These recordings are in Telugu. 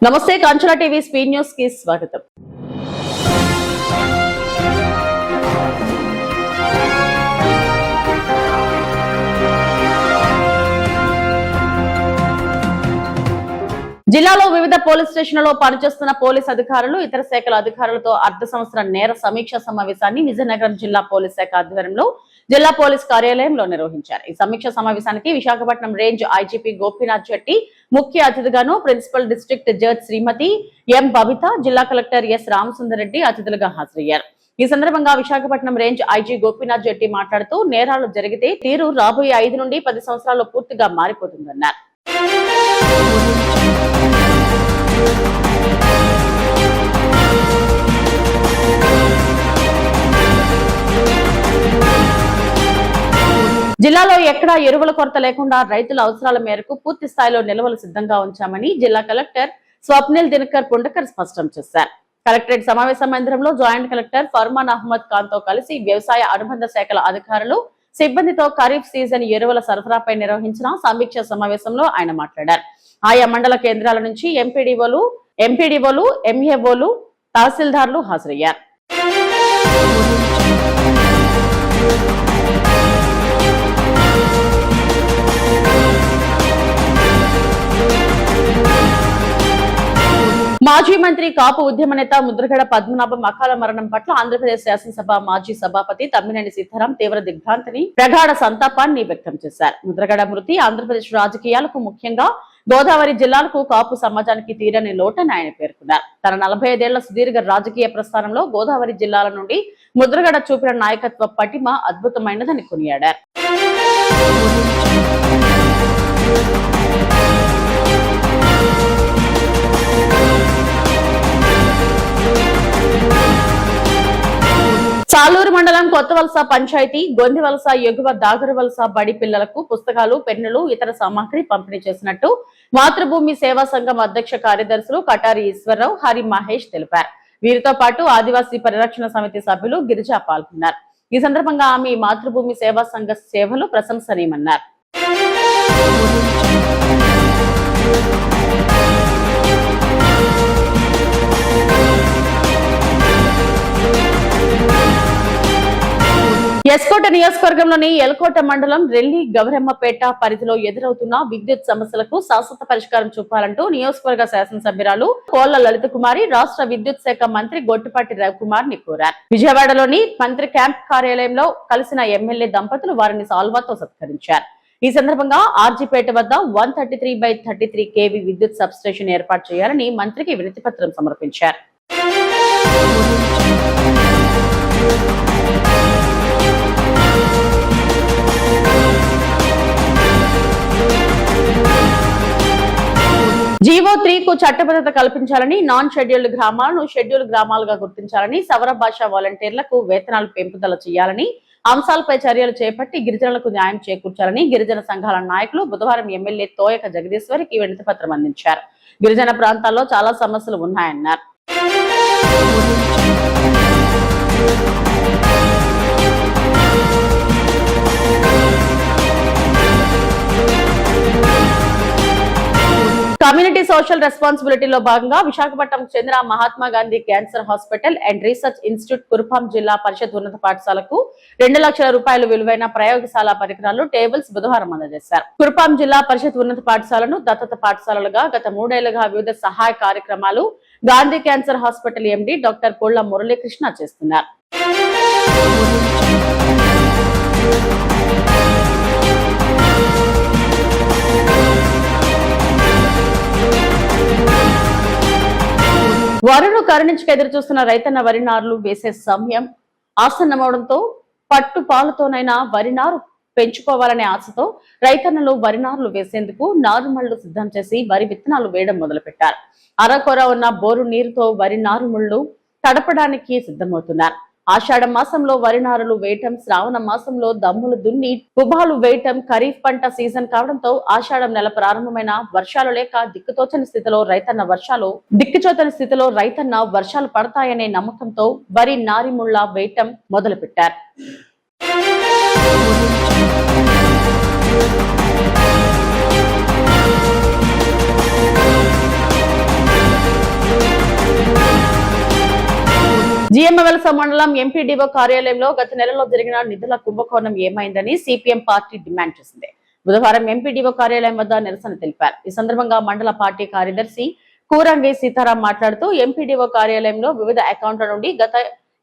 నమస్తే కాంచన టీవీ స్పీడ్ న్యూస్ కి స్వాగతం. జిల్లాలో వివిధ పోలీస్ స్టేషన్లలో పనిచేస్తున్న పోలీస్ అధికారులు ఇతర శాఖల అధికారులతో అర్ధ సంవత్సర నేర సమీక్ష సమావేశాన్ని విజయనగరం జిల్లా పోలీస్ శాఖ ఆధ్వర్యంలో జిల్లా పోలీస్ కార్యాలయంలో నిర్వహించారు. ఈ సమీక్ష సమావేశానికి విశాఖపట్నం రేంజ్ ఐజీపీ గోపీనాథ్ జెట్టి ముఖ్య అతిథిగాను, ప్రిన్సిపల్ డిస్ట్రిక్ట్ జడ్జ్ శ్రీమతి ఎం బబిత, జిల్లా కలెక్టర్ ఎస్ రామసుందర్ రెడ్డి అతిథులుగా హాజరయ్యారు. ఈ సందర్భంగా విశాఖపట్నం రేంజ్ ఐజీ గోపీనాథ్ జెట్టి మాట్లాడుతూ నేరాలు జరిగితే తీరు రాబోయే 5 నుండి 10 సంవత్సరాల్లో పూర్తిగా మారిపోతుందన్నారు. జిల్లాలో ఎక్కడా ఎరువుల కొరత లేకుండా రైతుల అవసరాల మేరకు పూర్తి స్థాయిలో నిల్వలు సిద్ధంగా ఉంచామని జిల్లా కలెక్టర్ స్వప్నిల్ దినకర్ పుండకర్ స్పష్టం చేశారు. కలెక్టరేట్ సమావేశ మందిరంలో జాయింట్ కలెక్టర్ ఫర్మాన్ అహ్మద్ ఖాన్ తో కలిసి వ్యవసాయ అనుబంధ శాఖల అధికారులు, సిబ్బందితో ఖరీఫ్ సీజన్ ఎరువుల సరఫరాపై నిర్వహించిన సమీక్ష సమావేశంలో ఆయన మాట్లాడారు. ఆయా మండల కేంద్రాల నుంచి ఎంపీడీఓలు, ఎంఏఓలు, తహసీల్దార్లు హాజరయ్యారు. మాజీ మంత్రి కాపు ఉద్యమ నేత ముద్రగడ పద్మనాభం అకాల మరణం పట్ల ఆంధ్రప్రదేశ్ శాసనసభ మాజీ సభాపతి తమ్మినేని సీతారాం తీవ్ర దిగ్భ్రాంతిని, ప్రగాఢ సంతాపాన్ని వ్యక్తం చేశారు. ముద్రగడ మృతి ఆంధ్రప్రదేశ్ రాజకీయాలకు, ముఖ్యంగా గోదావరి జిల్లాలకు, కాపు సమాజానికి తీరని లోటని ఆయన పేర్కొన్నారు. తన 45 ఏళ్ల సుదీర్ఘ రాజకీయ ప్రస్థానంలో గోదావరి జిల్లాల నుండి ముద్రగడ చూపిన నాయకత్వ పటిమ అద్భుతమైనదని కొనియాడారు. సాలూరు మండలం కొత్తవలస పంచాయతీ గొందివలస, ఎగువ దాగరవలస బడి పిల్లలకు పుస్తకాలు, పెన్నులు, ఇతర సామాగ్రి పంపిణీ చేసినట్టు మాతృభూమి సేవా సంఘం అధ్యక్ష కార్యదర్శులు కటారి ఈశ్వరరావు, హరి మహేష్ తెలిపారు. వీరితో పాటు ఆదివాసీ పరిరక్షణ సమితి సభ్యులు గిరిజ పాల్గొన్నారు. ఈ సందర్భంగా ఆమె మాతృభూమి సేవా సంఘ సేవలు ప్రశంసనీయమన్నారు. ఎస్కోట నియోజకవర్గంలోని ఎల్కోట మండలం రెల్లి గౌరమ్మపేట పరిధిలో ఎదురవుతున్న విద్యుత్ సమస్యలకు శాశ్వత పరిష్కారం చూపాలంటూ నియోజకవర్గ శాసనసభ్యురాలు కోళ్ల లలిత కుమారి రాష్ట్ర విద్యుత్ శాఖ మంత్రి గొట్టిపాటి రవికుమార్ ని కోరారు. విజయవాడలోని మంత్రి క్యాంప్ కార్యాలయంలో కలిసిన ఎమ్మెల్యే దంపతులు వారిని సాల్వాతో సత్కరించారు. ఈ సందర్భంగా ఆర్జీపేట వద్ద 133/33 kV విద్యుత్ సబ్ స్టేషన్ ఏర్పాటు చేయాలని మంత్రికి వినతి పత్రం సమర్పించారు. జీవో 3 కు చట్టబద్ధత కల్పించాలని, నాన్ షెడ్యూల్డ్ గ్రామాలను షెడ్యూల్ గ్రామాలుగా గుర్తించాలని, సవర భాష వాలంటీర్లకు వేతనాలు పెంపుదల చేయాలని అంశాలపై చర్యలు చేపట్టి గిరిజనులకు న్యాయం చేకూర్చాలని గిరిజన సంఘాల నాయకులు బుధవారం ఎమ్మెల్యే తోయక జగదీశ్వరికి వినతి పత్రం అందించారు. గిరిజన ప్రాంతాల్లో చాలా సమస్యలు ఉన్నాయన్నారు. కమ్యూనిటీ సోషల్ రెస్పాన్సిబిలిటీలో భాగంగా విశాఖపట్నంకు చెందిన Mahatma Gandhi cancer hospital and research institute Kurupam జిల్లా పరిషత్ ఉన్నత పాఠశాలకు 2 లక్షల రూపాయల విలువైన ప్రయోగశాల పరికరాలు, టేబుల్స్ బుధవారం అందజేశారు. కురుపాం జిల్లా పరిషత్ ఉన్నత పాఠశాలను దత్తత పాఠశాలలుగా గత 3 ఏళ్లుగా వివిధ సహాయ కార్యక్రమాలు Gandhi cancer hospital MD doctor Polla Muralikrishna చేస్తున్నారు. వరును కరుణించక ఎదురు చూస్తున్న రైతన్న వరి నారులు వేసే సమయం ఆసన్నమవడంతో పట్టు పాలతోనైనా వరి నారు పెంచుకోవాలనే ఆశతో రైతన్నలు వరి నారులు వేసేందుకు నారుమళ్లు సిద్ధం చేసి వరి విత్తనాలు వేయడం మొదలుపెట్టారు. అరకొర ఉన్న బోరు నీరుతో వరి నారుమళ్లు తడపడానికి సిద్ధమవుతున్నారు. ఆషాఢ మాసంలో వరి నారులు వేయటం, శ్రావణ మాసంలో దమ్ములు దున్ని పుబాలు వేయటం, ఖరీఫ్ పంట సీజన్ కావడంతో ఆషాఢం నెల ప్రారంభమైన వర్షాలు లేక దిక్కుతోచని స్థితిలో రైతన్న వర్షాలు పడతాయనే నమ్మకంతో వరి నారిముళ్ల వేయటం మొదలుపెట్టారు. జిఎంవలస మండలం ఎంపీడీఓ కార్యాలయంలో గత నెలలో జరిగిన నిధుల కుంభకోణం ఏమైందని సిపిఎం పార్టీ డిమాండ్ చేసింది. బుధవారం ఎంపీడీఓ కార్యాలయం వద్ద నిరసన తెలిపారు. ఈ సందర్భంగా మండల పార్టీ కార్యదర్శి కూరంగి సీతారాం మాట్లాడుతూ ఎంపీడీఓ కార్యాలయంలో వివిధ అకౌంట్ల నుండి గత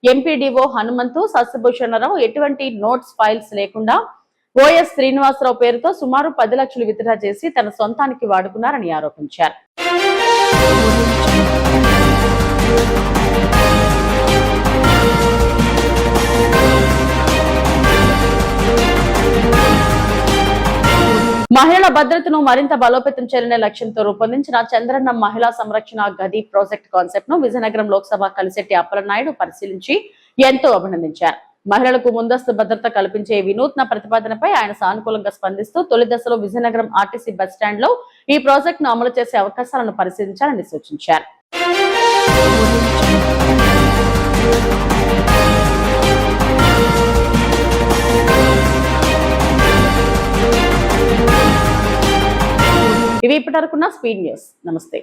ఎంపీడీఓ హనుమంతు సస్యభూషణరావు ఎటువంటి నోట్స్ ఫైల్స్ లేకుండా ఓఎస్ శ్రీనివాసరావు పేరుతో సుమారు 10 లక్షలు విత్డ్రా చేసి తన సొంతానికి వాడుకున్నారని ఆరోపించారు. మహిళల భద్రతను మరింత బలోపేతం చేయాలనే లక్ష్యంతో రూపొందించిన చంద్రన్న మహిళా సంరక్షణ గది ప్రాజెక్ట్ కాన్సెప్ట్ ను విజయనగరం లోక్సభ కలిశెట్టి అప్పలనాయుడు పరిశీలించి ఎంతో అభినందించారు. మహిళలకు ముందస్తు భద్రత కల్పించే వినూత్న ప్రతిపాదనపై ఆయన సానుకూలంగా స్పందిస్తూ తొలి దశలో విజయనగరం ఆర్టీసీ బస్టాండ్ లో ఈ ప్రాజెక్ట్ ను అమలు చేసే అవకాశాలను పరిశీలించాలని సూచించారు. ఇవి ఇప్పటివరకున్న స్పీడ్ న్యూస్. నమస్తే.